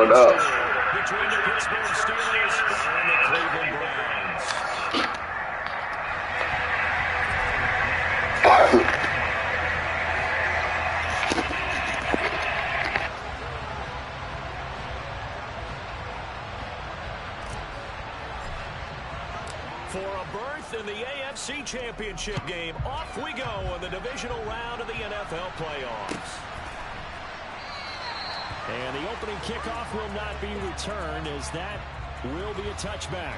What up? Between the Pittsburgh Steelers and the Cleveland Browns. For a berth in the AFC Championship game, off we go in the divisional round of the NFL playoffs. And the opening kickoff will not be returned, as that will be a touchback.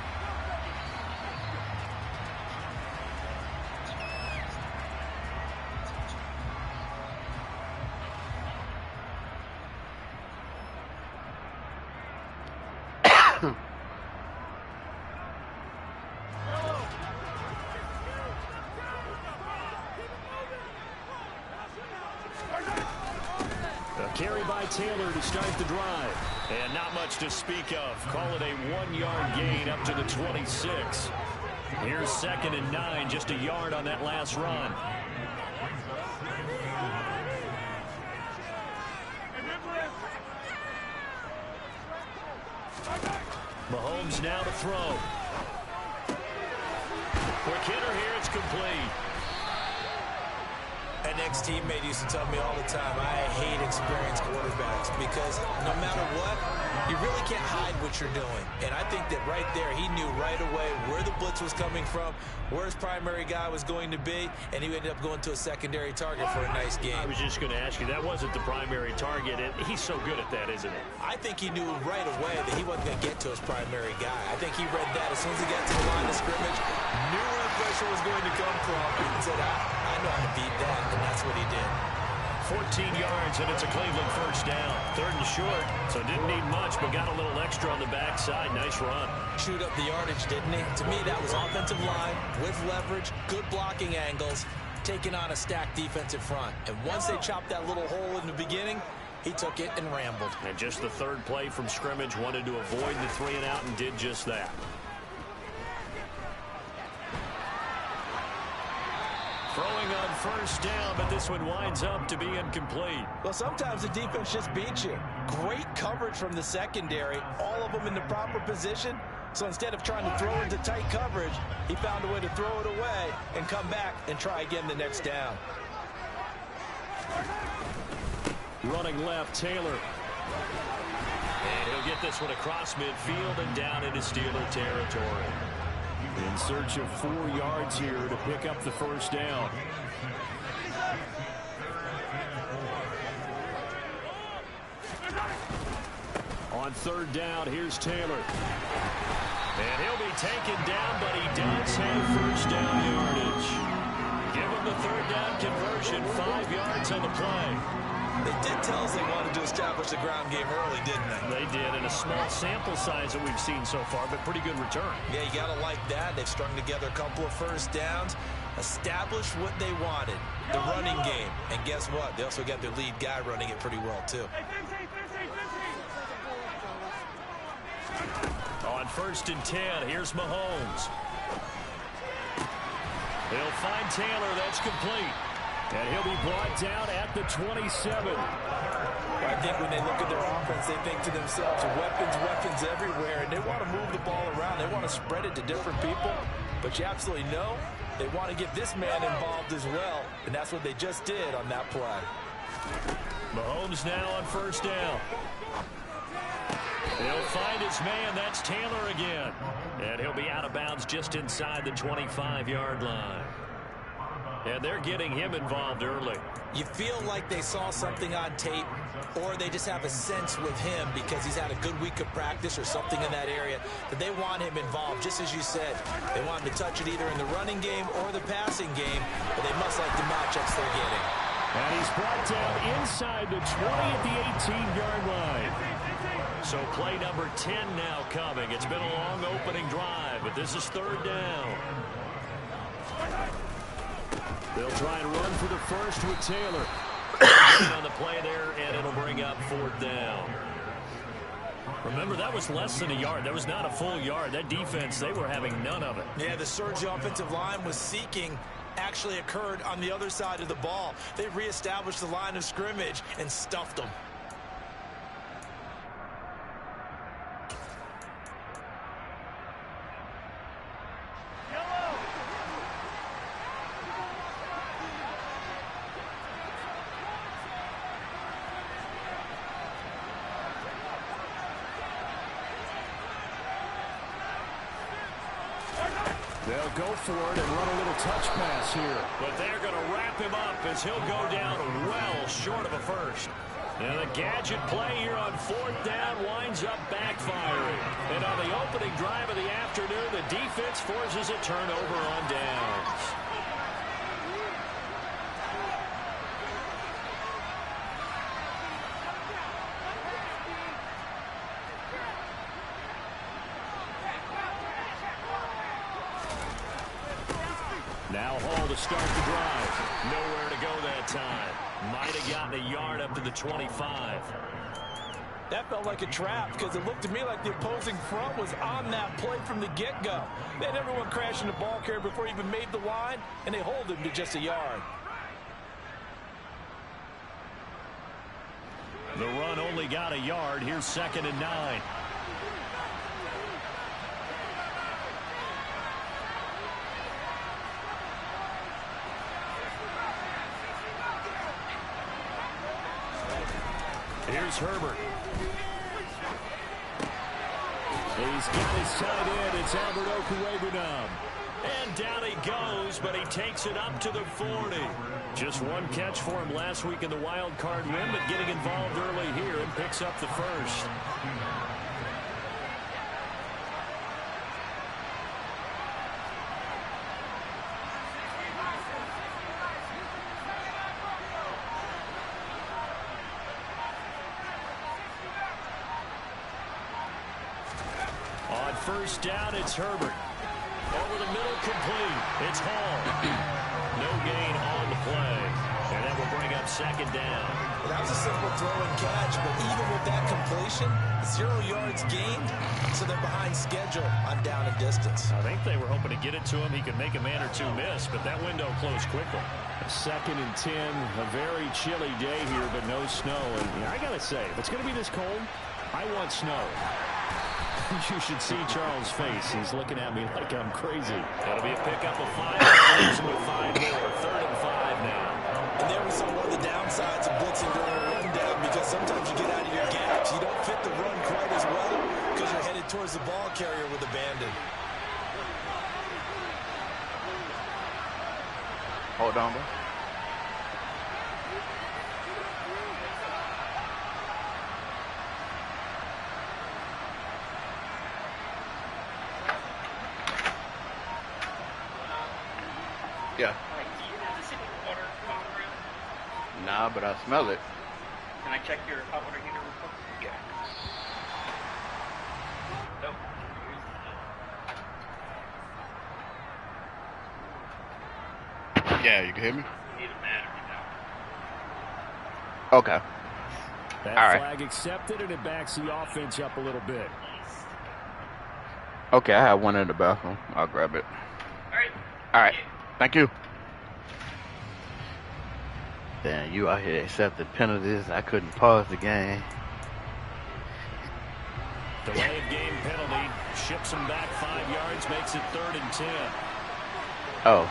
Carry by Taylor to start the drive. And not much to speak of. Call it a 1-yard gain up to the 26. Here's 2nd and 9, just a yard on that last run. Mahomes now to throw. Quick hitter here, it's complete. An ex-teammate used to tell me all the time, I hate experienced quarterbacks because no matter what, you really can't hide what you're doing. And I think that right there, he knew right away where the blitz was coming from, where his primary guy was going to be, and he ended up going to a secondary target for a nice game. I was just going to ask you, that wasn't the primary target, and he's so good at that, isn't he? I think he knew right away that he wasn't going to get to his primary guy. I think he read that as soon as he got to the line of scrimmage, knew where the pressure was going to come from, and said, I know how to beat that, and that's what he did. 14 yards, and it's a Cleveland first down. 3rd and short, so didn't need much, but got a little extra on the backside. Nice run. Chewed up the yardage, didn't he? To me, that was offensive line with leverage, good blocking angles, taking on a stacked defensive front. And once they chopped that little hole in the beginning, he took it and rambled. And just the 3rd play from scrimmage, wanted to avoid the 3 and out and did just that. Throwing on first down, but this one winds up to be incomplete. Well, sometimes the defense just beats you. Great coverage from the secondary, all of them in the proper position. So instead of trying to throw into tight coverage, he found a way to throw it away and come back and try again the next down. Running left, Taylor. And he'll get this one across midfield and down into Steeler territory. In search of 4 yards here to pick up the first down. On 3rd down, here's Taylor. And he'll be taken down, but he does have first down yardage. Give him the 3rd down conversion, 5 yards on the play. They did tell us they wanted to establish the ground game early, didn't they? They did, in a small sample size that we've seen so far, but pretty good return. Yeah, you got to like that. They've strung together a couple of first downs, established what they wanted, the running game. And guess what? They also got their lead guy running it pretty well, too. On 1st and 10, here's Mahomes. He'll find Taylor. That's complete. And he'll be brought down at the 27. I think when they look at their offense, they think to themselves, weapons everywhere, and they want to move the ball around. They want to spread it to different people. But you absolutely know they want to get this man involved as well, and that's what they just did on that play. Mahomes now on first down. He'll find his man. That's Taylor again. And he'll be out of bounds just inside the 25-yard line. And they're getting him involved early. You feel like they saw something on tape, or they just have a sense with him because he's had a good week of practice or something in that area that they want him involved. Just as you said, they want him to touch it either in the running game or the passing game, but they must like the matchups they're getting. And he's brought down inside the 20 at the 18-yard line. So play number 10 now coming. It's been a long opening drive, but this is 3rd down. They'll try and run for the first with Taylor. On the play there, and it'll bring up 4th down. Remember, that was less than a yard. That was not a full yard. That defense, they were having none of it. Yeah, the surge the offensive line was seeking actually occurred on the other side of the ball. They reestablished the line of scrimmage and stuffed them. They'll go for it and run a little touch pass here. But they're going to wrap him up as he'll go down well short of a first. And the gadget play here on 4th down winds up backfiring. And on the opening drive of the afternoon, the defense forces a turnover on downs. Now Hall to start the drive. Nowhere to go that time. Might have gotten a yard up to the 25. That felt like a trap because it looked to me like the opposing front was on that play from the get-go. They had everyone crashing the ball carrier before he even made the line, and they hold him to just a yard. The run only got a yard. Here's 2nd and 9. Here's Herbert. He's got his tight end. It's Albert Okwuegbunam. And down he goes, but he takes it up to the 40. Just one catch for him last week in the wild card win, but getting involved early here and picks up the first. On 1st down, it's Herbert. Over the middle, complete. It's Hall. No gain on the play. And that will bring up 2nd down. Well, that was a simple throw and catch, but even with that completion, 0 yards gained, so they're behind schedule on down and distance. I think they were hoping to get it to him. He could make a man or two miss, but that window closed quickly. 2nd and 10, a very chilly day here, but no snow. And I got to say, if it's going to be this cold, I want snow. You should see Charles' face. He's looking at me like I'm crazy. That'll be a pickup of 5. With 5 more. 3rd and 5 now. And there we saw one of the downsides of blitzing during a rundown, because sometimes you get out of your gaps. You don't fit the run quite as well because you're headed towards the ball carrier with abandon. Hold on, bro. Yeah. Nah, but I smell it. Can I check your hot water heater real quick? Yeah. Nope. Yeah, you can hear me? You need a battery now. Okay. That all right. Flag accepted, and it backs the offense up a little bit. Okay, I have one in the bathroom. I'll grab it. All right. Thank you. Damn, you out here accepting penalties. I couldn't pause the game. Delay of game penalty. Ships him back 5 yards, makes it 3rd and 10. Oh.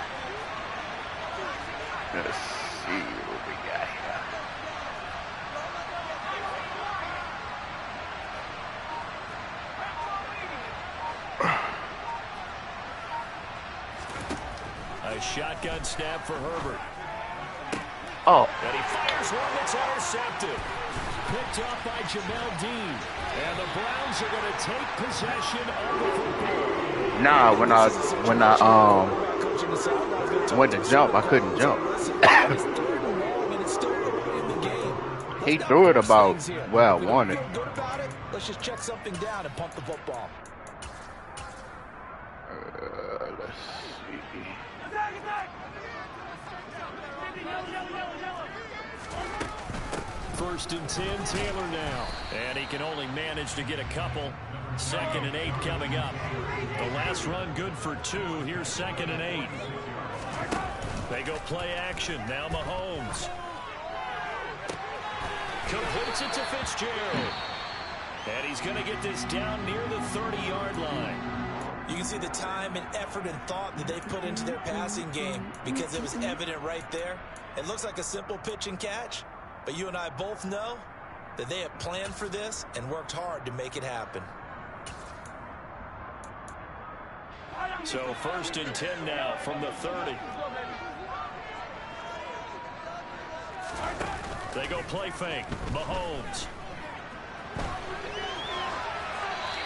Let's see what we got here. A shotgun snap for Herbert. Oh. And he fires one that's intercepted. Picked off by Jamel Dean. And the Browns are going to take possession of the football. Nah, when I went to jump, I couldn't jump. He threw it about where I wanted. Let's just check something down and pump the football. Let's see. 1st and 10, Taylor now. And he can only manage to get a couple. 2nd and 8 coming up. The last run good for 2. Here's 2nd and 8. They go play action. Now Mahomes. Completes it to Fitzgerald. And he's going to get this down near the 30-yard line. You can see the time and effort and thought that they've put into their passing game because it was evident right there. It looks like a simple pitch and catch, but you and I both know that they have planned for this and worked hard to make it happen. So 1st and 10 now from the 30. They go play fake. Mahomes.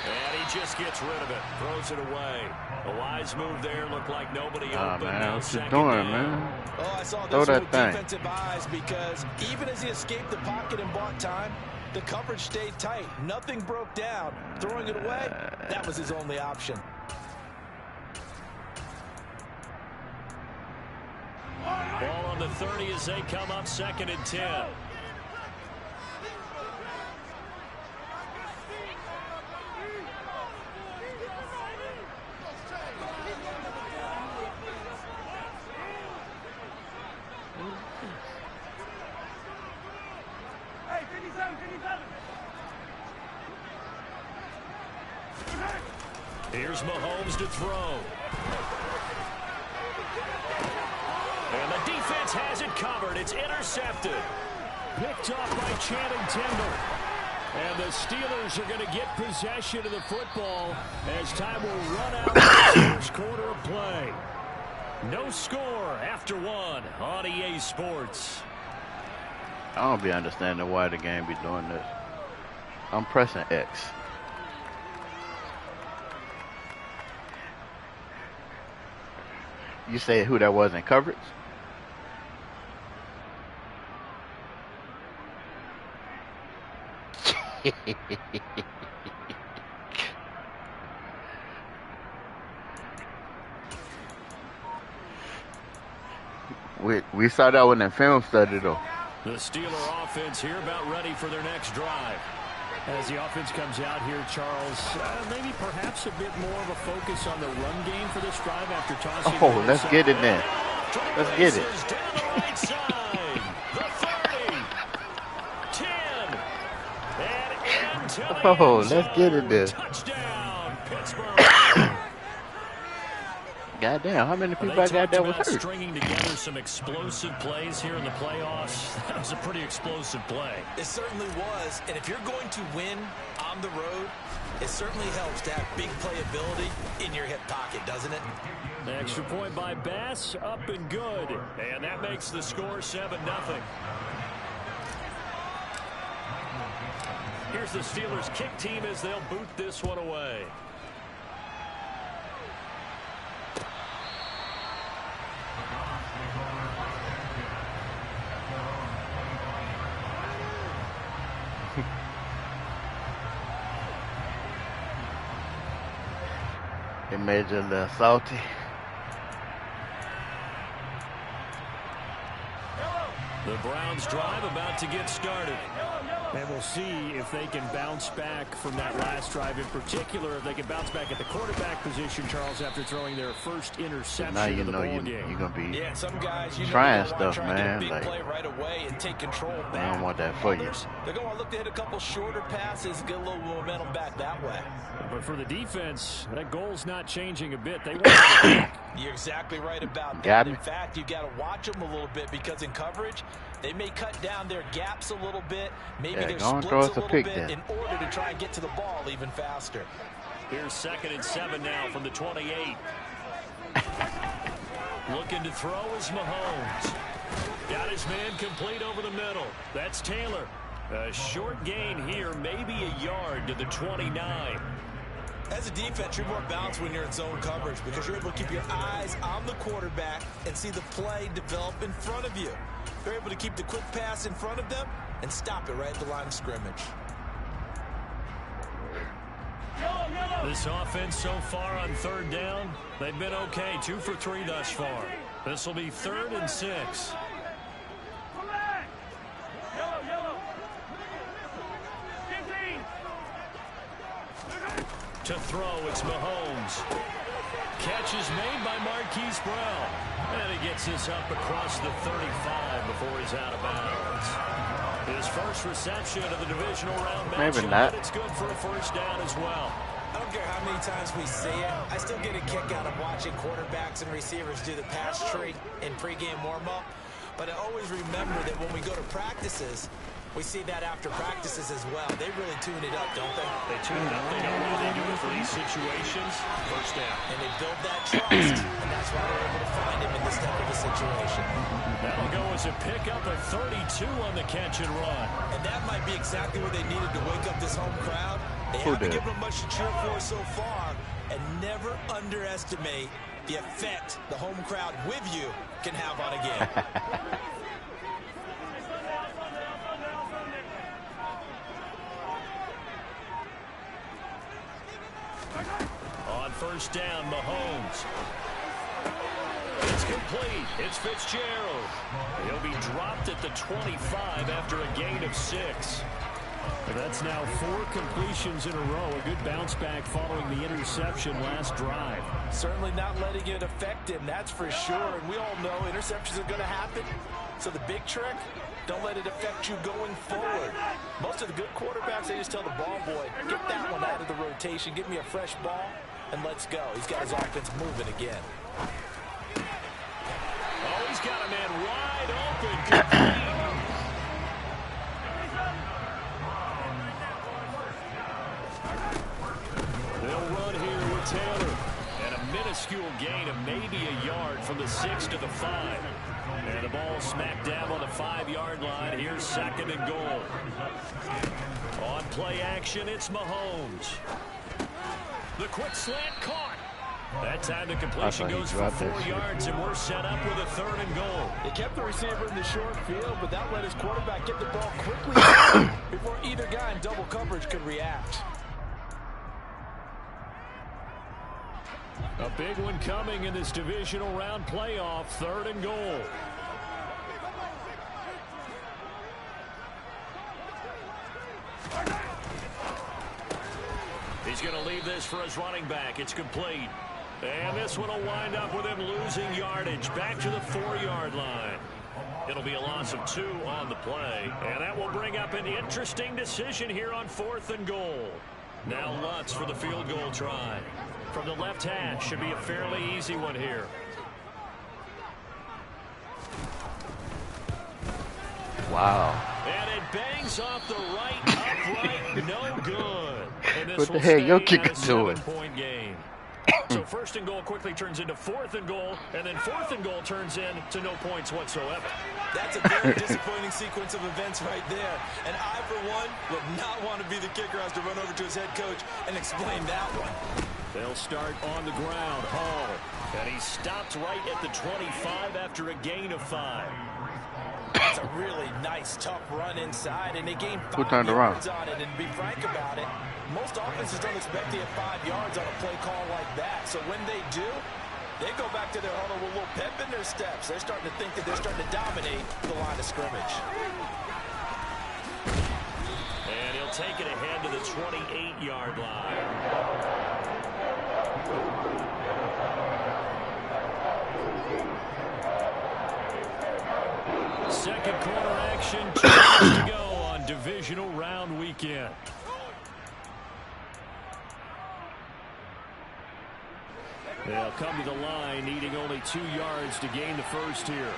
And he just gets rid of it. Throws it away. A wise move there. Looked like nobody open. Man, what you doing, man? Oh, I saw Throw this that with thing. defensive eyes because even as he escaped the pocket and bought time, the coverage stayed tight. Nothing broke down. Throwing it away, that was his only option. Ball on the 30 as they come up 2nd and 10. Here's Mahomes to throw. And the defense has it covered. It's intercepted. Picked off by Channing Tindall. And the Steelers are going to get possession of the football as time will run out in the first quarter of play. No score after 1 on EA Sports. I don't be understanding why the game be doing this. I'm pressing X. You say who that was in coverage? We saw that one in film study though. The Steeler offense here about ready for their next drive. As the offense comes out here, Charles, maybe perhaps a bit more of a focus on the run game for this drive after tossing. Oh, let's get it then. Let's get it. Down the right side. The 30. 10. And into the Oh, end let's get it zone. then. Touchdown, Pittsburgh. Goddamn, how many They people I got talked that was about hurt? stringing together some explosive plays here in the playoffs. That was a pretty explosive play. It certainly was, and if you're going to win on the road, it certainly helps to have big playability in your hip pocket, doesn't it? The extra point by Bass, up and good. And that makes the score 7-0. Here's the Steelers kick team as they'll boot this one away. It made you a little salty. The Browns drive about to get started. And we'll see if they can bounce back from that last drive in particular. If they can bounce back at the quarterback position, Charles, after throwing their first interception Now you of the know ball you're game. gonna be Some guys, trying they wanna stuff, try and get a man. big Like, play right away and take control back. I don't want that for you. They're going to look to hit a couple shorter passes, get a little momentum back that way. But for the defense, that goal's not changing a bit. They want to pick. You're exactly right about Got that. me. In fact, you got to watch them a little bit because in coverage, they may cut down their gaps a little bit, maybe Yeah, their go and splits throw us a a little pick bit then. in order to try and get to the ball even faster. Here's 2nd and 7 now from the 28. Looking to throw is Mahomes. Got his man complete over the middle. That's Taylor. A short gain here, maybe a yard to the 29. As a defense, you're more balanced when you're in zone coverage because you're able to keep your eyes on the quarterback and see the play develop in front of you. You're able to keep the quick pass in front of them and stop it right at the line of scrimmage. This offense so far on 3rd down, they've been okay. 2 for 3 thus far. This will be 3rd and 6. To throw, it's Mahomes. Catch is made by Marquise Brown. And he gets this up across the 35 before he's out of bounds. His first reception of the divisional round match. Maybe not. But it's good for a first down as well. I don't care how many times we see it. I still get a kick out of watching quarterbacks and receivers do the pass tree in pregame warm-up. But I always remember that when we go to practices, We see that after practices as well. They really tune it up, don't they? They tune it up. They know why they do it for these situations. First down. And they build that trust, and that's why they're able to find him in this type of a situation. That'll go as a pickup of 32 on the catch and run. And that might be exactly what they needed to wake up this home crowd. They haven't given them much to cheer for so far, and never underestimate the effect the home crowd with you can have on a game. On first down, Mahomes. It's complete. It's Fitzgerald. He'll be dropped at the 25 after a gain of 6. That's now 4 completions in a row. A good bounce back following the interception last drive. Certainly not letting it affect him, that's for sure. And we all know interceptions are going to happen. So the big trick, don't let it affect you going forward. Most of the good quarterbacks, they just tell the ball boy, get that one out of the rotation, give me a fresh ball, and let's go. He's got his offense moving again. Oh, he's got a man wide open. Complete. They'll run here with Taylor. And a minuscule gain of maybe a yard from the 6 to the 5. And the ball smacked down on the 5-yard line. Here's 2nd and goal. On play action, it's Mahomes. The quick slant caught. That time the completion goes for 4 yards, and we're set up with a 3rd and goal. They kept the receiver in the short field, but that let his quarterback get the ball quickly before either guy in double coverage could react. A big one coming in this divisional round playoff, 3rd and goal. He's going to leave this for his running back. It's complete. And this one will wind up with him losing yardage back to the 4-yard line. It'll be a loss of 2 on the play. And that will bring up an interesting decision here on 4th and goal. Now Lutz for the field goal try. From the left hash, should be a fairly easy one here. Wow. And it bangs off the right upright, no good. And this What the will heck your stay kicker at a doing? 7-point game. So 1st and goal quickly turns into 4th and goal, and then 4th and goal turns into no points whatsoever. That's a very disappointing sequence of events right there. And I, for one, would not want to be the kicker who has to run over to his head coach and explain that one. They'll start on the ground. Hall. And he stopped right at the 25 after a gain of 5. That's a really nice, tough run inside, and they gained 5 turned around? yards on it. And to be frank about it, most offenses don't expect to get 5 yards on a play call like that. So when they do, they go back to their huddle with a little pep in their steps. They're starting to think that they're starting to dominate the line of scrimmage. And he'll take it ahead to the 28-yard line. Second quarter action, 2 minutes to go on divisional round weekend. They'll come to the line, needing only 2 yards to gain the first here.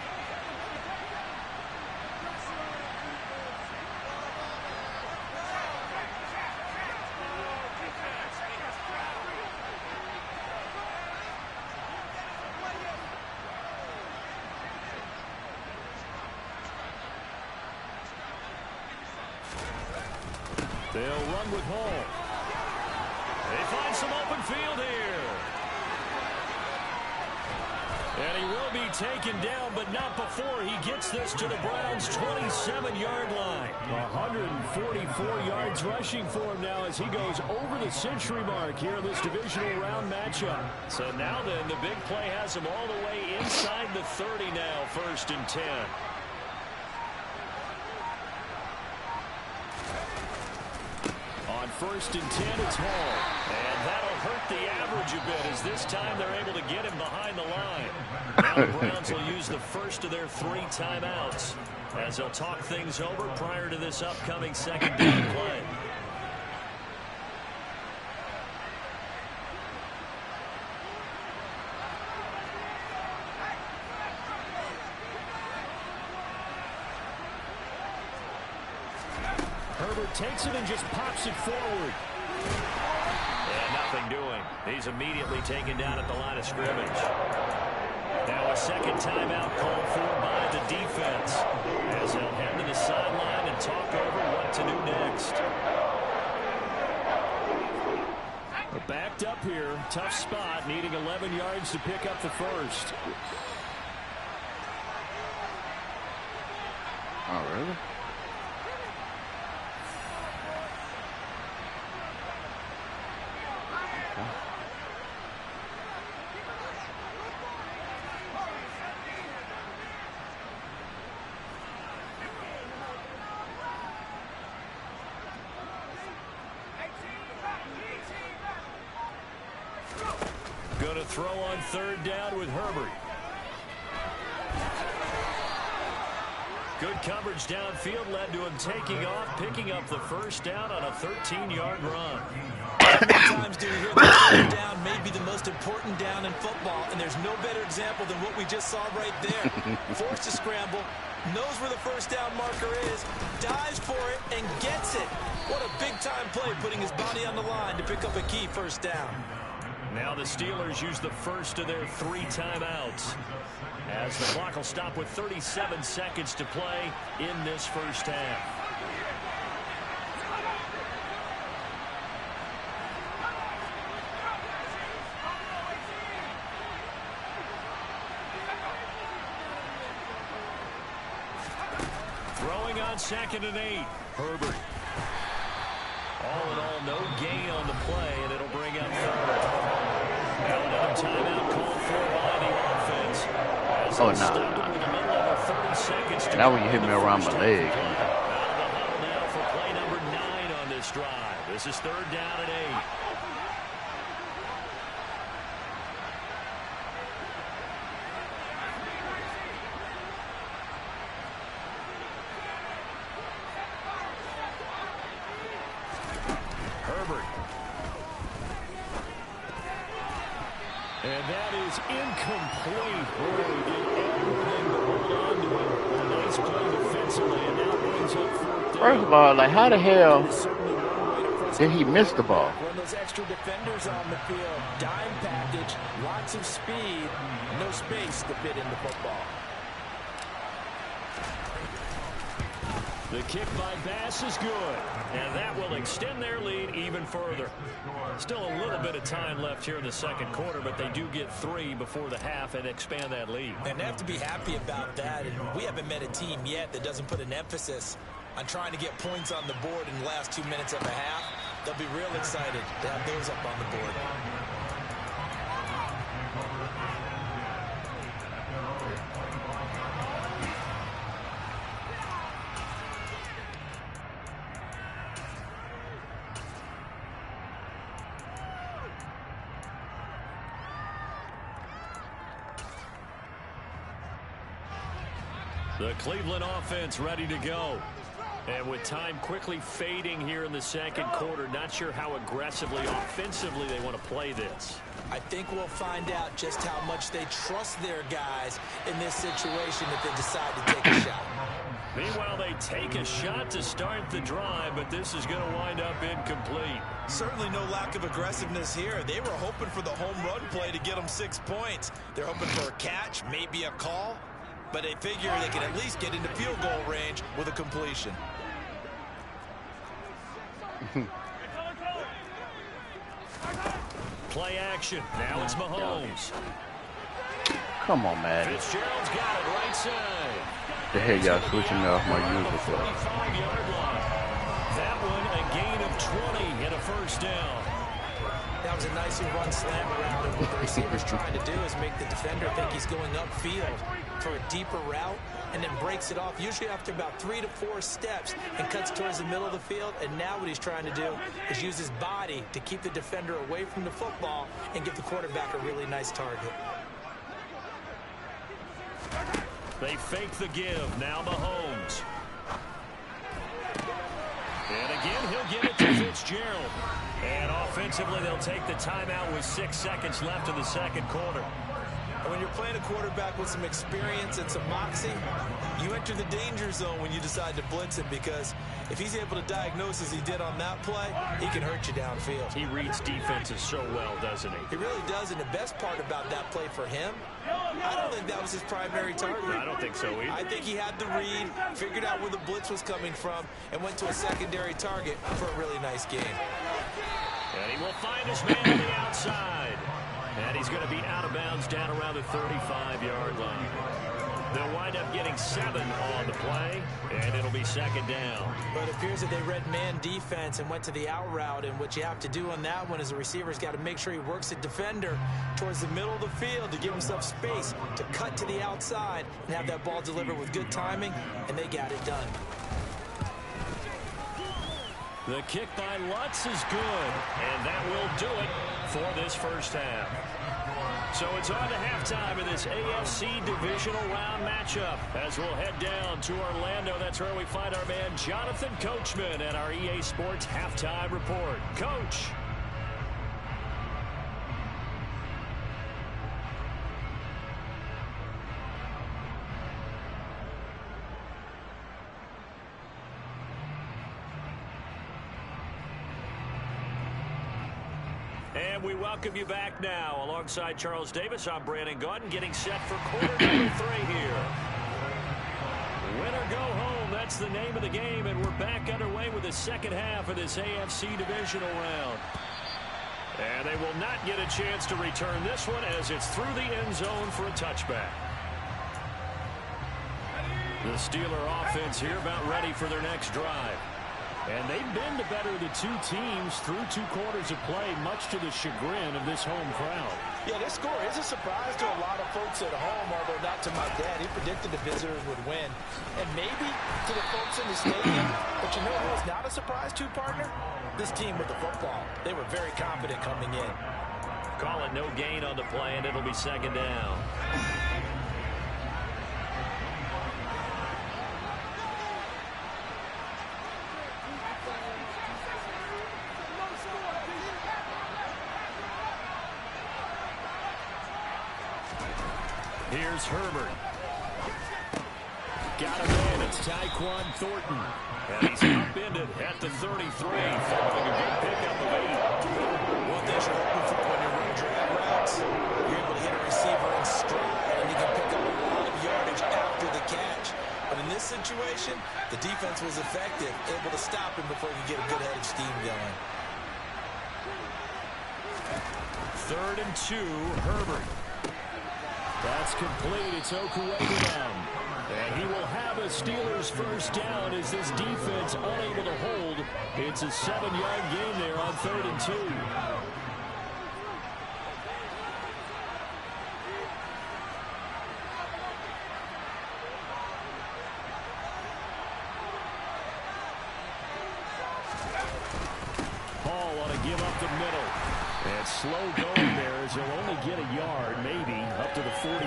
They'll run with Hall. They find some open field here. And he will be taken down, but not before he gets this to the Browns' 27-yard line. 144 yards rushing for him now as he goes over the century mark here in this divisional round matchup. So now then, the big play has him all the way inside the 30 now, 1st and 10. On 1st and 10, it's Hall. And that'll hurt the average a bit as this time they're able to get him behind the line. Now the Browns will use the first of their 3 timeouts as they'll talk things over prior to this upcoming 2nd down play. Herbert takes it and just pops it forward. And nothing doing. He's immediately taken down at the line of scrimmage. Now a second timeout called for by the defense, as they'll head to the sideline and talk over what to do next. We're backed up here. Tough spot, needing 11 yards to pick up the first. Oh, really? Going to throw on third down with Herbert. Good coverage downfield led to him taking off, picking up the first down on a 13-yard run. Sometimes do we hear that third down may be the most important down in football, and there's no better example than what we just saw right there. Forced to scramble, knows where the first down marker is, dives for it, and gets it. What a big-time play, putting his body on the line to pick up a key first down. Now the Steelers use the first of their 3 timeouts, as the clock will stop with 37 seconds to play in this first half. Throwing on 2nd and 8, Herbert. All in all, no gain on the play, and it'll bring up third. Now another timeout called for by the offense. Oh, no. Now when you hit me around my leg. Out of the huddle now for play number 9 on this drive. This is third down and 8. Herbert. And that is incomplete. Boy, he did everything to hold on to it. A nice play defensively, and now brings up fourth down. First of all, like, how the hell did he miss the ball? One of those extra defenders on the field, dime package, lots of speed, no space to fit in the football. The kick by Bass is good, and that will extend their lead even further. Still a little bit of time left here in the second quarter, but they do get 3 before the half and expand that lead. And they have to be happy about that, and we haven't met a team yet that doesn't put an emphasis on trying to get points on the board in the last 2 minutes of a half. They'll be real excited to have those up on the board. The Cleveland offense ready to go. And with time quickly fading here in the second quarter, not sure how aggressively, offensively they want to play this. I think we'll find out just how much they trust their guys in this situation if they decide to take a shot. Meanwhile, they take a shot to start the drive, but this is going to wind up incomplete. Certainly no lack of aggressiveness here. They were hoping for the home run play to get them 6 points. They're hoping for a catch, maybe a call, but they figure they can at least get into field goal range with a completion. Play action. Now it's Mahomes. Come on, man. Fitzgerald's got it right side. The hell y'all switching me off my usual play. 25-yard line. That one a gain of 20 and a first down. That was a nicely run slant route, and what the receiver's trying to do is make the defender think he's going upfield for a deeper route, and then breaks it off, usually after about 3 to 4 steps, and cuts towards the middle of the field. And now what he's trying to do is use his body to keep the defender away from the football and give the quarterback a really nice target. They fake the give. Now Mahomes. And again, he'll give it to Fitzgerald. And offensively, they'll take the timeout with 6 seconds left in the second quarter. And when you're playing a quarterback with some experience and some moxie, you enter the danger zone when you decide to blitz him, because if he's able to diagnose as he did on that play, he can hurt you downfield. He reads defenses so well, doesn't he? He really does, and the best part about that play for him, I don't think that was his primary target. I don't think so either. I think he had the read, figured out where the blitz was coming from, and went to a secondary target for a really nice game. And he will find his man on the outside. And he's going to be out of bounds down around the 35-yard line. They'll wind up getting 7 on the play, and it'll be second down. But it appears that they read man defense and went to the out route, and what you have to do on that one is the receiver's got to make sure he works the defender towards the middle of the field to give himself space to cut to the outside and have that ball delivered with good timing, and they got it done. The kick by Lutz is good, and that will do it for this first half. So it's on to halftime in this AFC Divisional Round matchup as we'll head down to Orlando. That's where we find our man Jonathan Coachman at our EA Sports Halftime Report. Coach. And we welcome you back now. Alongside Charles Davis, I'm Brandon Gaudin, getting set for quarter number 3 here. Win or go home, that's the name of the game, and we're back underway with the second half of this AFC Divisional Round. And they will not get a chance to return this one as it's through the end zone for a touchback. The Steeler offense here about ready for their next drive. And they've been the better of the two teams through 2 quarters of play, much to the chagrin of this home crowd. Yeah, this score is a surprise to a lot of folks at home, although not to my dad. He predicted the visitors would win. And maybe to the folks in the stadium. But you know who was not a surprise to, partner? This team with the football. They were very confident coming in. Call it no gain on the play, and it'll be second down. Here's Herbert. Got him in. It's Tyquan Thornton. And he's upended at the 33, following a good pickup of 8. One thing you're hoping for when you're running drag routes, you're able to hit a receiver in stride, and you can pick up a lot of yardage after the catch. But in this situation, the defense was effective, able to stop him before he could get a good head of steam going. 3rd and 2, Herbert. That's complete. It's Okuegbunam. And he will have a Steelers first down as this defense unable to hold. It's a 7-yard gain there on 3rd and 2. Hall ought to give up the middle. And slow going there as he'll only get a yard, maybe, up to the 41.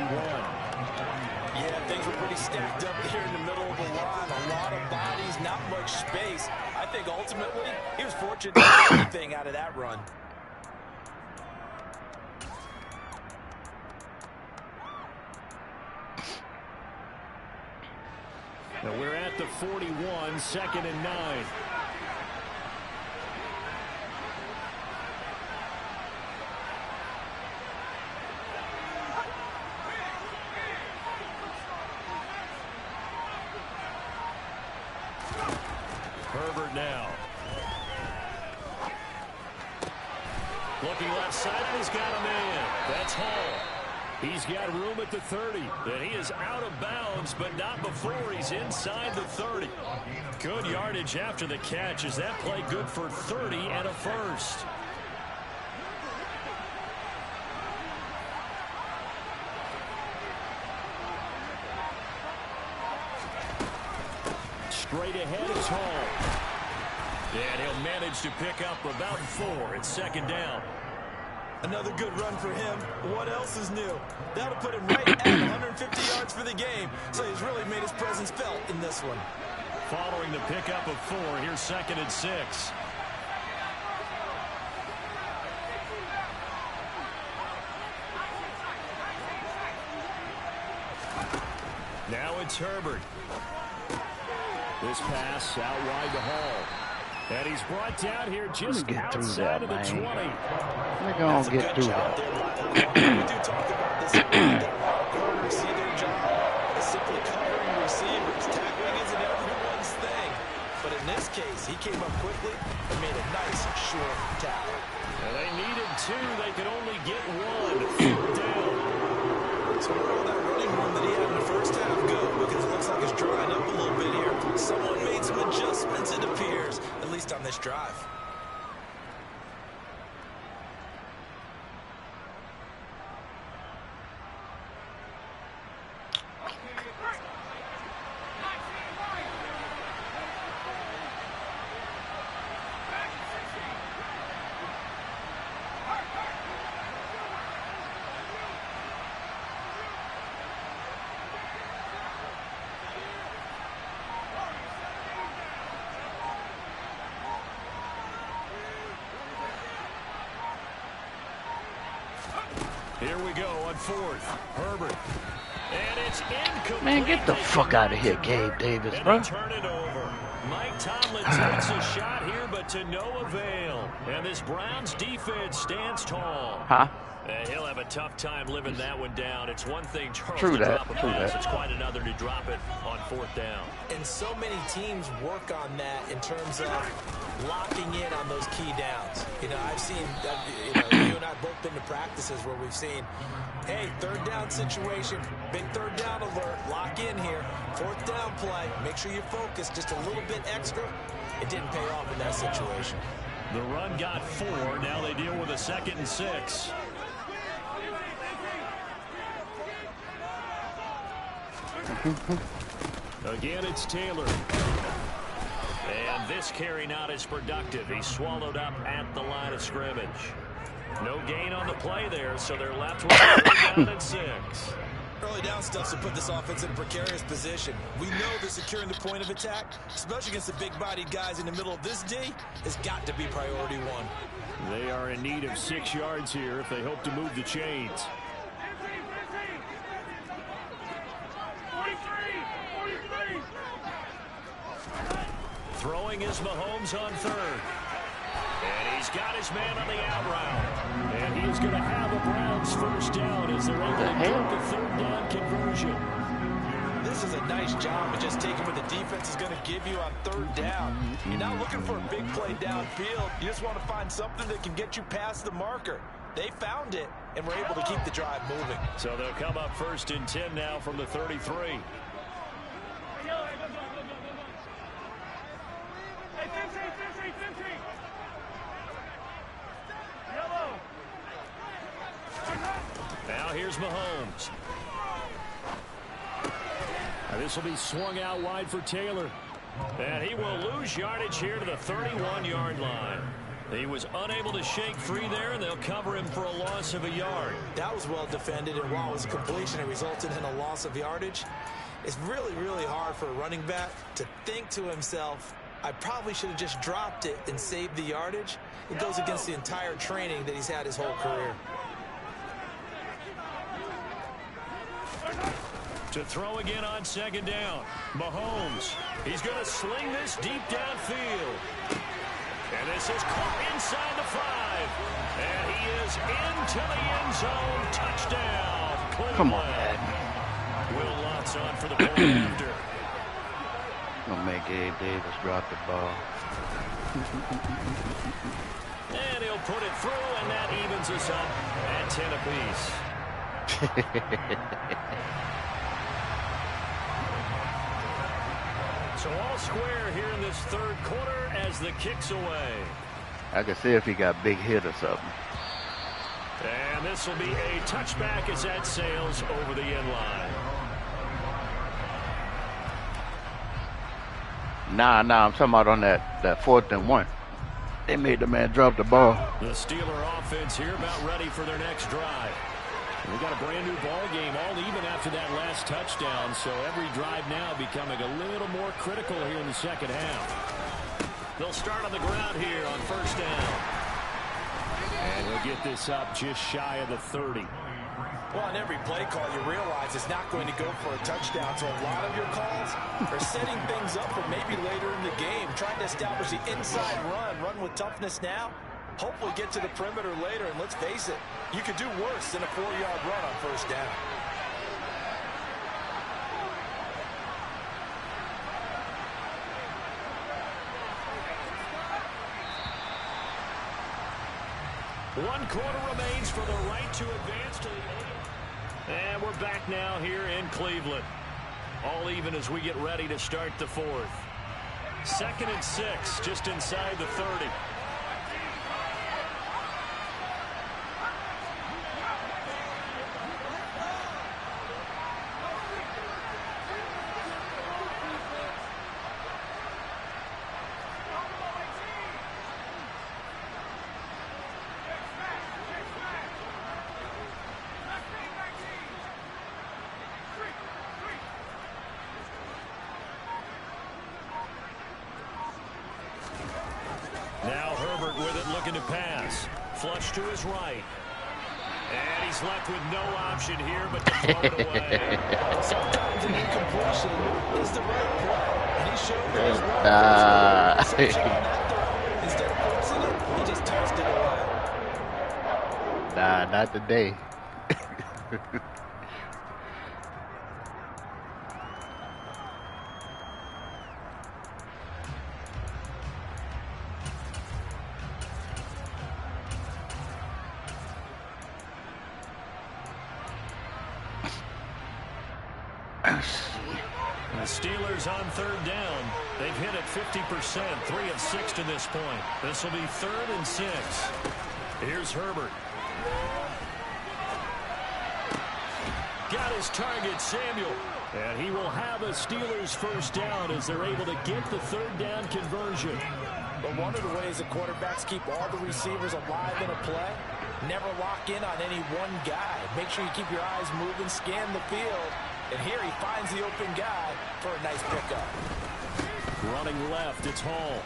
Yeah, things were pretty stacked up here in the middle of the line. A lot of bodies, not much space. I think ultimately he was fortunate to get anything out of that run. Now we're at the 41, 2nd and 9. Herbert now. Looking left side, and he's got a man. That's Hall. He's got room at the 30. And he is out of bounds, but not before he's inside the 30. Good yardage after the catch. Is that play good for 30 and a first? Straight ahead is Hall. And he'll manage to pick up about 4. It's 2nd down. Another good run for him. What else is new? That'll put him right at 150 yards for the game. So he's really made his presence felt in this one. Following the pickup of 4, here's 2nd and 6. Now it's Herbert. This pass out wide to Hall. And he's brought down here just outside of the 20. We're going to get through that. We do talk about this. Corners see their job as simply covering receivers. Tackling isn't everyone's thing. But in this case, he came up quickly and made a nice, short tackle. And they needed two. They could only get one. Down. So where all that running room that he had in the first half go? Because it looks like it's drying up a little bit here. Someone made some adjustments, it appears, at least on this drive. Here we go on fourth. Herbert. And it's incomplete. Man, get the fuck out of here, Gabe Davis, bro. Turn it over. Mike Tomlin takes a shot here, but to no avail. And this Browns defense stands tall. Huh? He'll have a tough time living that one down. It's one thing Charles True to that, drop a true pass. that. It's quite another to drop it on fourth down. And so many teams work on that in terms of locking in on those key downs. You know, I've seen, you and I both been to practices where we've seen, hey, third down situation, big third down alert, lock in here, fourth down play, make sure you focus just a little bit extra. It didn't pay off in that situation. The run got 4. Now they deal with a 2nd and 6. Again, it's Taylor. And this carry not as productive. He's swallowed up at the line of scrimmage. No gain on the play there, so they're left with 3rd down and 6. Early down stuff to put this offense in a precarious position. We know that securing the point of attack, especially against the big-bodied guys in the middle of this D, has got to be priority one. They are in need of 6 yards here if they hope to move the chains. Throwing is Mahomes on 3rd. And he's got his man on the out route. And he is going to have a Browns 1st down as they're able to get the 3rd down conversion. This is a nice job of just taking what the defense is going to give you on 3rd down. You're not looking for a big play downfield. You just want to find something that can get you past the marker. They found it and were able to keep the drive moving. So they'll come up 1st and 10 now from the 33. Now here's Mahomes. Now this will be swung out wide for Taylor. And he will lose yardage here to the 31-yard line. He was unable to shake free there, and they'll cover him for a loss of a yard. That was well defended, and while it was a completion, it resulted in a loss of yardage. It's really, really hard for a running back to think to himself, I probably should have just dropped it and saved the yardage. It goes against the entire training that he's had his whole career. To throw again on 2nd down. Mahomes. He's going to sling this deep downfield. And this is caught inside the 5. And he is into the end zone. Touchdown. Cleveland. Come on, man. Will Lutz on for the point after. Gonna make Gabe Davis drop the ball. And he'll put it through, and that evens us up at 10 apiece. So all square here in this 3rd quarter as the kick's away. I can see if he got big hit or something. And this will be a touchback as that sails over the end line. Nah, I'm talking about on that 4th and 1. They made the man drop the ball. The Steeler offense here about ready for their next drive. We got a brand new ball game, all even after that last touchdown. So every drive now becoming a little more critical here in the 2nd half. They'll start on the ground here on 1st down. And he'll get this up just shy of the 30. Well, on every play call, you realize it's not going to go for a touchdown. So a lot of your calls are setting things up for maybe later in the game, trying to establish the inside run with toughness now. Hopefully get to the perimeter later, and let's face it, you could do worse than a 4-yard run on first down. One quarter remains for the right to advance to the... And we're back now here in Cleveland. All even as we get ready to start the fourth. 2nd and 6, just inside the 30. Now Herbert with it, looking to pass. Flush to his right. And he's left with no option here but to throw it away. Sometimes an incompletion is the right play. And he showed that he's Instead of forcing it, he just tossed it away. Nah, not today. The Steelers on 3rd down. They've hit it 50%, 3 of 6 to this point. This will be 3rd and 6. Here's Herbert. Got his target, Samuel. And he will have a Steelers first down as they're able to get the 3rd down conversion. But one of the ways the quarterbacks keep all the receivers alive in a play, never lock in on any one guy. Make sure you keep your eyes moving, scan the field. And here he finds the open guy for a nice pickup. Running left, it's Hall.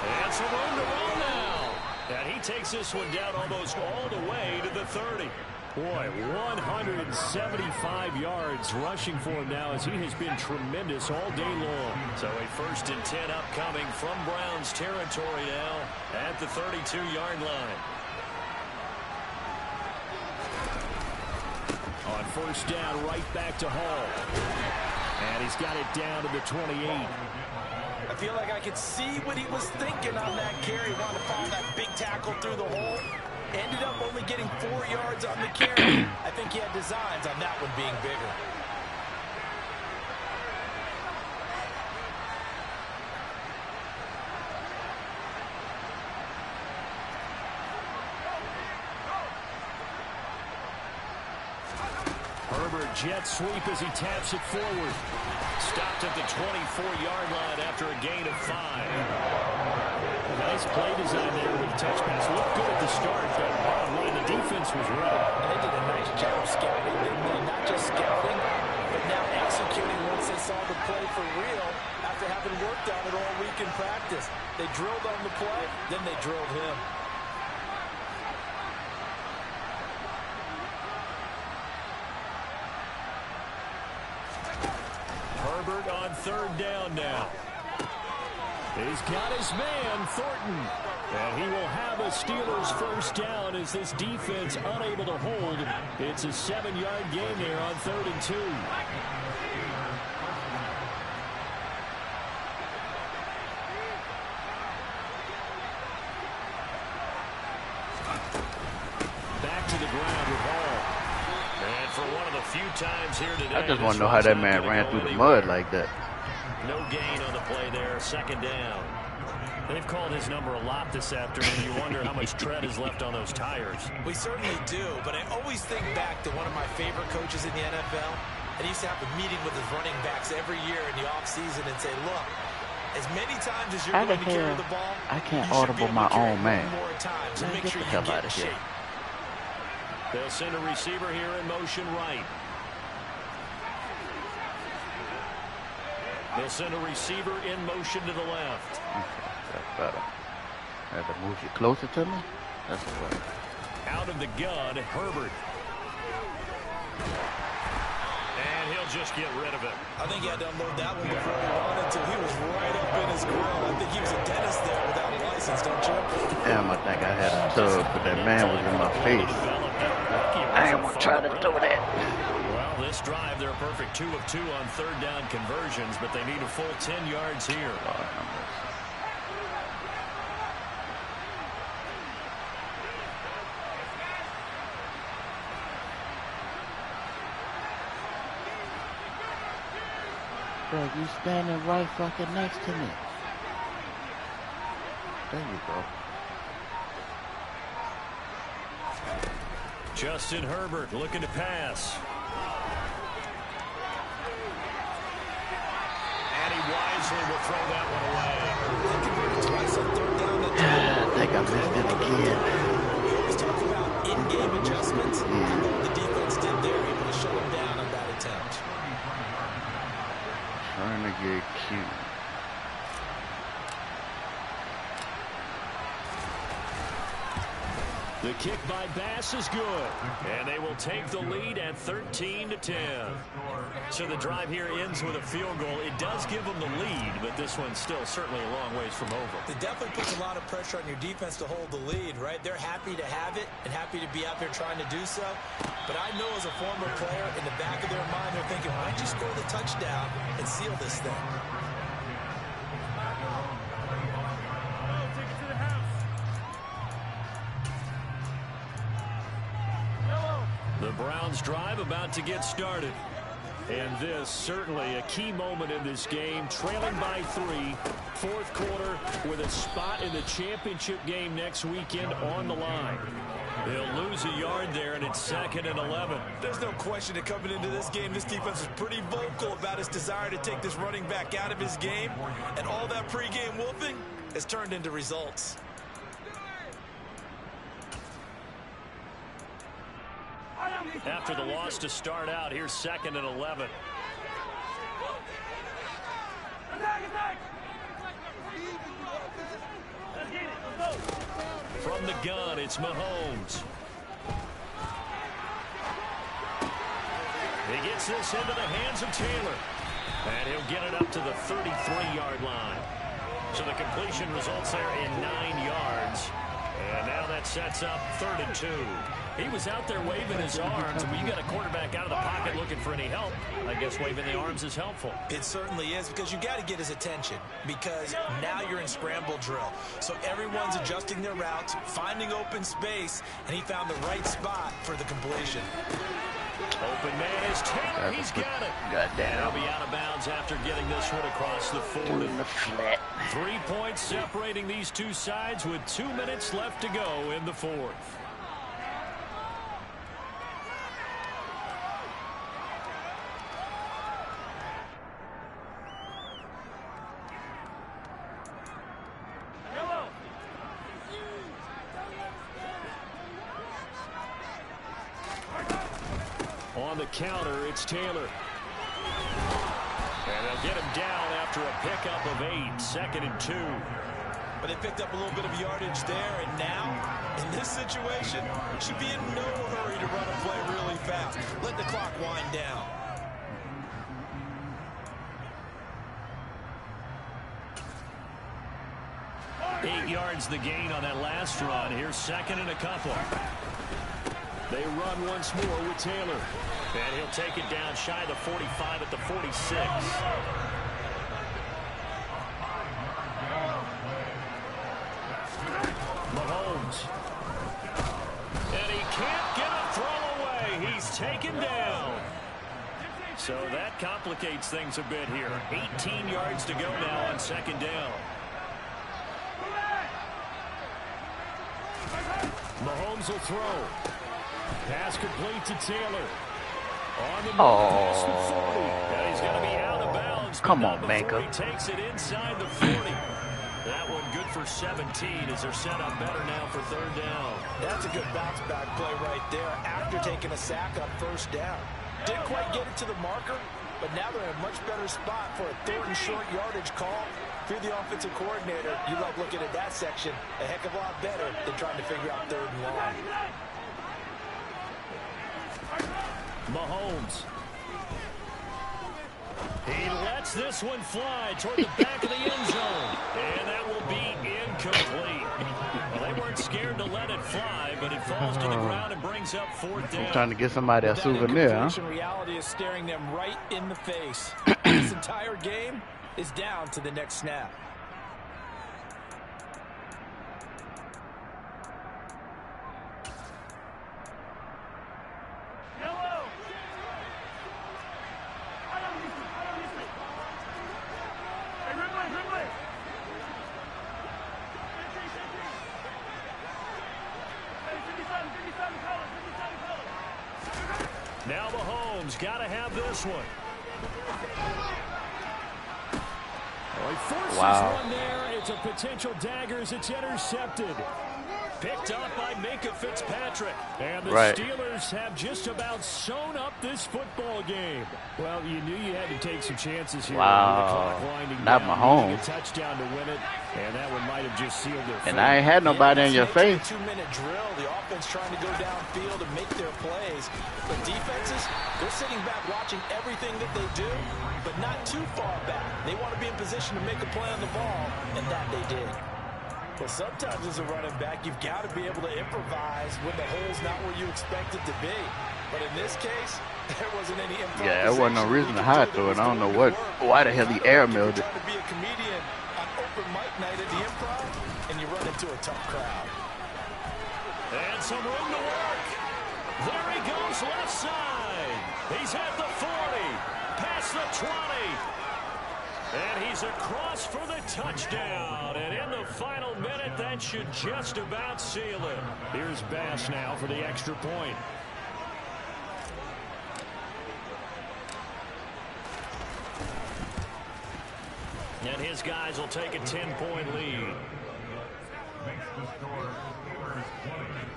And some room to roll now. And he takes this one down almost all the way to the 30. Boy, 175 yards rushing for him now as he has been tremendous all day long. So a 1st and 10 upcoming from Browns territory now at the 32-yard line. On 1st down, right back to Hall. And he's got it down to the 28. I feel like I could see what he was thinking on that carry. Wanted to follow that big tackle through the hole. Ended up only getting 4 yards on the carry. I think he had designs on that one being bigger. Herbert jet sweep as he taps it forward. Stopped at the 24-yard line after a gain of 5. Nice play design there with touch pass. Looked good at the start, but bottom line, the defense was ready. They did a nice job scouting, didn't they? Not just scouting, but now executing once they saw the play for real after having worked on it all week in practice. They drilled on the play, then they drilled him. Herbert on 3rd down now. He's got his man, Thornton. And he will have a Steelers first down as this defense unable to hold. It's a 7-yard gain there on 3rd and 2. Back to the ground with Hall. And for one of the few times here today, I just want to know how that man ran through the mud like that. No gain on the play there, 2nd down. They've called his number a lot this afternoon. You wonder how much tread is left on those tires. We certainly do, but I always think back to one of my favorite coaches in the NFL. And he used to have a meeting with his running backs every year in the offseason and say, look, as many times as you're going to carry the ball, I can't audible my own man. more times and make Get sure the you hell get out in of here. shape. They'll send a receiver here in motion right. They'll send a receiver in motion to the left. That's better. I have to move you closer to me. That's better. Out of the gun, Herbert. And he'll just get rid of it. I think he had to unload that one before he wanted to. He was right up in his grill. I think he was a dentist there without a license, don't you? Damn, I think I had a tub, but that man was in my face. I ain't gonna try to do that. Well, this drive, they're a perfect 2 of 2 on third down conversions, but they need a full 10 yards here. Bro, you standing right fucking next to me. There you go. Justin Herbert looking to pass. And he wisely will throw that one away. Twice on third down. I think I missed it again. We always talk about in-game adjustments. The defense did there, able to shut him down on that attempt. Trying to get cute. The kick by Bass is good. And they will take the lead at 13-10. So the drive here ends with a field goal. It does give them the lead, but this one's still certainly a long ways from over. It definitely puts a lot of pressure on your defense to hold the lead, right? They're happy to have it and happy to be out there trying to do so. But I know as a former player, in the back of their mind, they're thinking, why don't you score the touchdown and seal this thing? The Browns drive about to get started. And this certainly a key moment in this game, trailing by 3, fourth quarter, with a spot in the championship game next weekend on the line. They'll lose a yard there, and it's 2nd and 11. There's no question that coming into this game, this defense is pretty vocal about its desire to take this running back out of his game. And all that pregame wolfing has turned into results. After the loss to start out, here's 2nd and 11. From the gun, it's Mahomes. He gets this into the hands of Taylor. And he'll get it up to the 33-yard line. So the completion results there in 9 yards. And now that sets up 3rd and 2. He was out there waving his arms, and when you got a quarterback out of the pocket looking for any help, I guess waving the arms is helpful. It certainly is, because you got to get his attention, because now you're in scramble drill. So everyone's adjusting their routes, finding open space, and he found the right spot for the completion. Open man is Taylor. He's got it. Goddamn. He'll be out of bounds after getting this one across the 40. 3 points separating these two sides with 2 minutes left to go in the fourth. On the counter, it's Taylor. And they'll get him down after a pickup of 8, 2nd and 2. But they picked up a little bit of yardage there, and now, in this situation, should be in no hurry to run a play really fast. Let the clock wind down. Eight yards the gain on that last run. Here's 2nd and a couple. They run once more with Taylor. And he'll take it down shy of the 45 at the 46. Mahomes. And he can't get a throw away. He's taken down. So that complicates things a bit here. 18 yards to go now on 2nd down. Mahomes will throw. Pass complete to Taylor. On the move past the 40. And he's going to be out of bounds. Come on, Baker. He takes it inside the 40. That one good for 17 as they're set up better now for 3rd down. That's a good bounce back play right there after taking a sack on 1st down. Didn't quite get it to the marker, but now they're in a much better spot for a 3rd and short yardage call. If you're the offensive coordinator, you love looking at that section a heck of a lot better than trying to figure out 3rd and long. Mahomes. He lets this one fly toward the back of the end zone. And that will be incomplete. Well, they weren't scared to let it fly, but it falls to the ground and brings up 4th down. I'm trying to get somebody a souvenir, huh? Reality is staring them right in the face. This entire game is down to the next snap. Now Mahomes got to have this one. Well, he forces one there. It's a potential dagger as it's intercepted. Picked up by Minka Fitzpatrick. And the Steelers have just about sewn up this football game. Well, you knew you had to take some chances here. Wow. Not Mahomes. A touchdown to win it. And that one might have just sealed their fate. And I ain't had nobody in your face. 2-minute drill. The offense trying to go downfield and make their plays. But defenses, they're sitting back watching everything that they do, but not too far back. They want to be in position to make a play on the ball, and that they did. Well, sometimes as a running back, you've got to be able to improvise when the hole's not where you expect it to be. But in this case, there wasn't any improvisation. Yeah, there wasn't no reason to hide through it. I don't know why the hell he airmailed it. Trying to be a comedian on open mic night at the Improv, and you run into a tough crowd. And some room to work. There he goes left side. He's at the 40, past the 20. And he's across for the touchdown. And in the final minute, that should just about seal it. Here's Bass now for the extra point. And his guys will take a 10-point lead.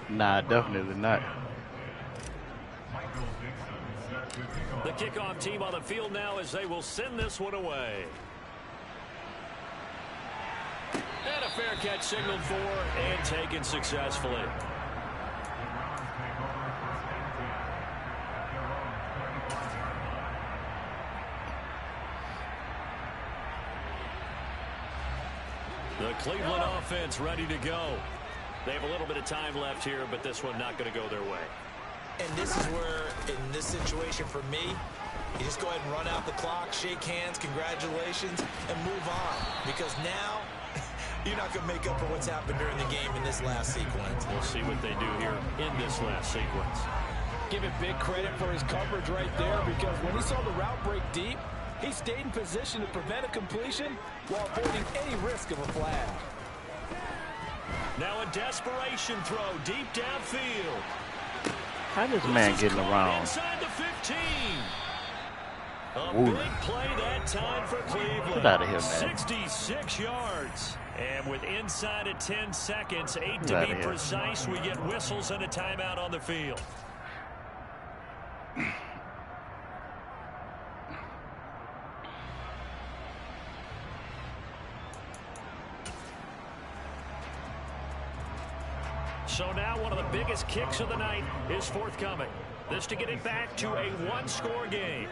Nah, definitely not. The kickoff team on the field now as they will send this one away. And a fair catch signaled for and taken successfully. The Cleveland offense ready to go. They have a little bit of time left here, but this one not going to go their way. And this is where, in this situation for me, you just go ahead and run out the clock, shake hands, congratulations, and move on. Because now, you're not going to make up for what's happened during the game in this last sequence. We'll see what they do here in this last sequence. Give it big credit for his coverage right there, because when he saw the route break deep, he stayed in position to prevent a completion while avoiding any risk of a flag. Now a desperation throw deep downfield. How this man getting around? Inside the 15. A Ooh. big play that time for Cleveland. Get out of here, man. 66 yards. And with inside of 10 seconds, 8 to be precise, we get whistles and a timeout on the field. So now one of the biggest kicks of the night is forthcoming. This to get it back to a one-score game.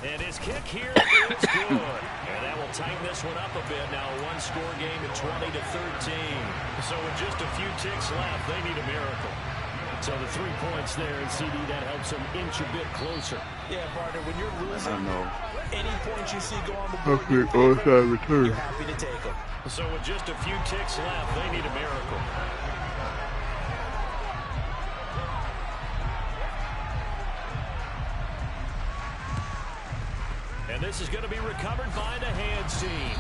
And his kick here is good. And that will tighten this one up a bit. Now a one-score game at 20-13. So with just a few ticks left, they need a miracle. So the 3 points there, and CD, that helps them inch a bit closer. Yeah, partner, when you're losing, I know. any points you see go on the board, you're happy to take them. So with just a few ticks left, they need a miracle. And this is going to be recovered by the hands team.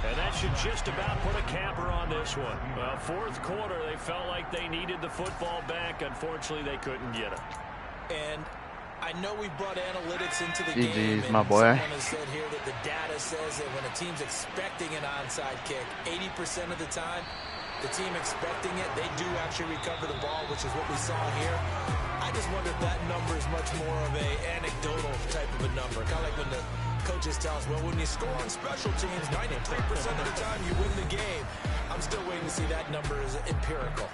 And that should just about put a capper on this one. Well, fourth quarter, they felt like they needed the football back. Unfortunately, they couldn't get it. And I know we brought analytics into the GG's, game. my boy. Someone has said here that the data says that when a team's expecting an onside kick, 80% of the time, the team expecting it, they do actually recover the ball, which is what we saw here. I just wonder if that number is much more of a anecdotal type of a number. Kind of like when the coaches tell us, well, when you score on special teams, 93% of the time you win the game. I'm still waiting to see that number is empirical.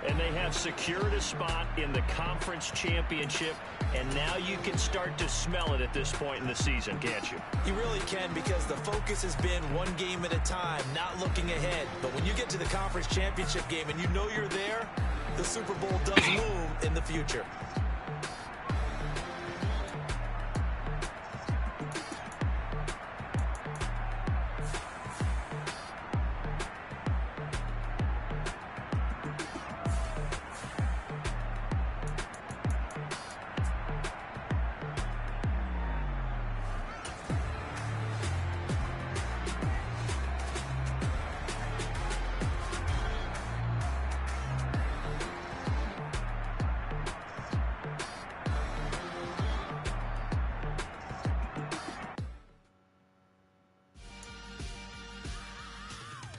And they have secured a spot in the conference championship, and now you can start to smell it at this point in the season, can't you? You really can, because the focus has been one game at a time, not looking ahead. But when you get to the conference championship game and you know you're there, the Super Bowl does loom in the future.